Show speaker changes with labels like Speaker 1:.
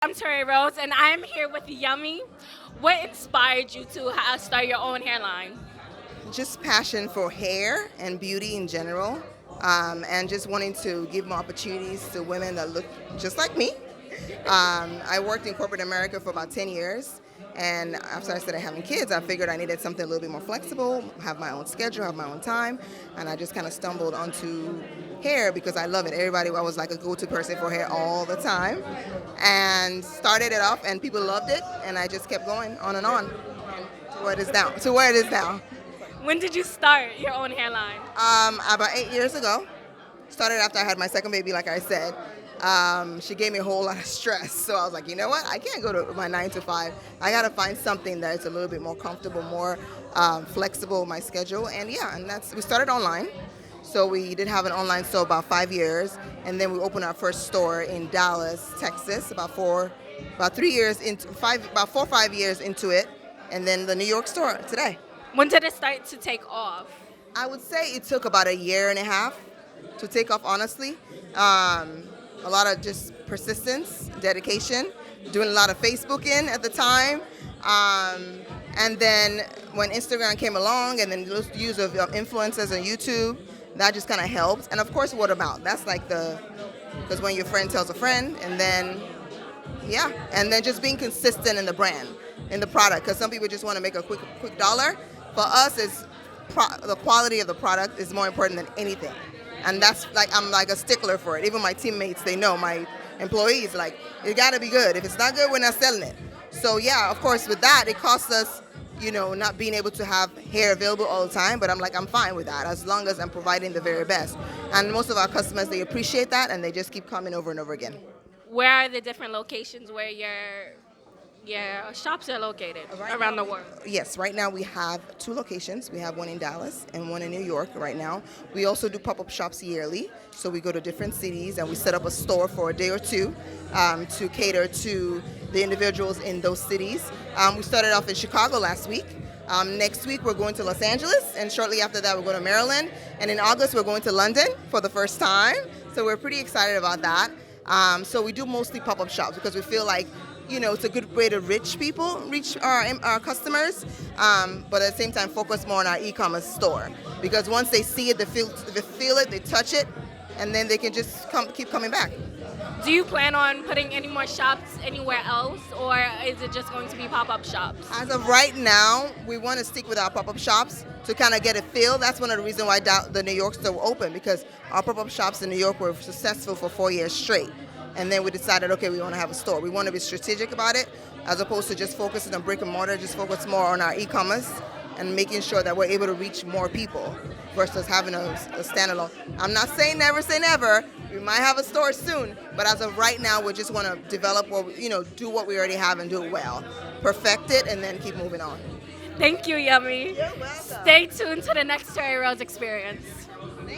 Speaker 1: I'm Tori Rose, and I'm here with Yummy. What inspired you to start your own hairline?
Speaker 2: Just passion for hair and beauty in general, and just wanting to give more opportunities to women that look just like me. I worked in corporate America for about 10 years, and after I started having kids, I figured I needed something a little bit more flexible, have my own schedule, have my own time, and I just kind of stumbled onto hair because I love it. Everybody, I was like a go-to person for hair all the time, and started it off, and people loved it, and I just kept going on, to where it is now. To where it is now.
Speaker 1: When did you start your own hairline?
Speaker 2: About 8 years ago. Started after I had my second baby, like I said. She gave me a whole lot of stress. So I was like, you know what? I can't go to my 9 to 5. I got to find something that's a little bit more comfortable, more flexible with my schedule. And yeah, we started online. So we did have an online store about 5 years. And then we opened our first store in Dallas, Texas, about 3 years into about 4 or 5 years into it. And then the New York store today.
Speaker 1: When did it start to take off?
Speaker 2: I would say it took about a year and a half to take off, honestly. A lot of just persistence, dedication, doing a lot of Facebooking at the time. And then when Instagram came along and then the use of influencers on YouTube, that just kind of helped. And of course, word of mouth. That's like because when your friend tells a friend, and then, yeah. And then just being consistent in the brand, in the product. Because some people just want to make a quick dollar. For us, the quality of the product is more important than anything. And that's like, I'm like a stickler for it. Even my teammates, they know, my employees, like, it got to be good. If it's not good, we're not selling it. So yeah, of course, with that, it costs us, not being able to have hair available all the time. But I'm fine with that as long as I'm providing the very best. And most of our customers, they appreciate that, and they just keep coming over and over again.
Speaker 1: Where are the different locations where your shops are located around the world?
Speaker 2: Yes, right now we have 2 locations. We have one in Dallas and one in New York right now. We also do pop-up shops yearly. So we go to different cities and we set up a store for a day or two to cater to the individuals in those cities. We started off in Chicago last week. Next week we're going to Los Angeles, and shortly after that we're going to Maryland. And in August we're going to London for the first time. So we're pretty excited about that. So we do mostly pop-up shops because we feel like it's a good way to reach our customers, but at the same time focus more on our e-commerce store. Because once they see it, they feel it, they touch it, and then they can just keep coming back.
Speaker 1: Do you plan on putting any more shops anywhere else, or is it just going to be pop-up shops?
Speaker 2: As of right now, we want to stick with our pop-up shops to kind of get a feel. That's one of the reasons why the New York store opened, because our pop-up shops in New York were successful for 4 years straight. And then we decided, okay, we want to have a store. We want to be strategic about it, as opposed to just focusing on brick and mortar, just focus more on our e-commerce and making sure that we're able to reach more people versus having a standalone. I'm not saying never say never. We might have a store soon, but as of right now, we just want to develop do what we already have and do it well. Perfect it and then keep moving on.
Speaker 1: Thank you, Yummy.
Speaker 2: You're welcome.
Speaker 1: Stay tuned to the next Tori Rose experience.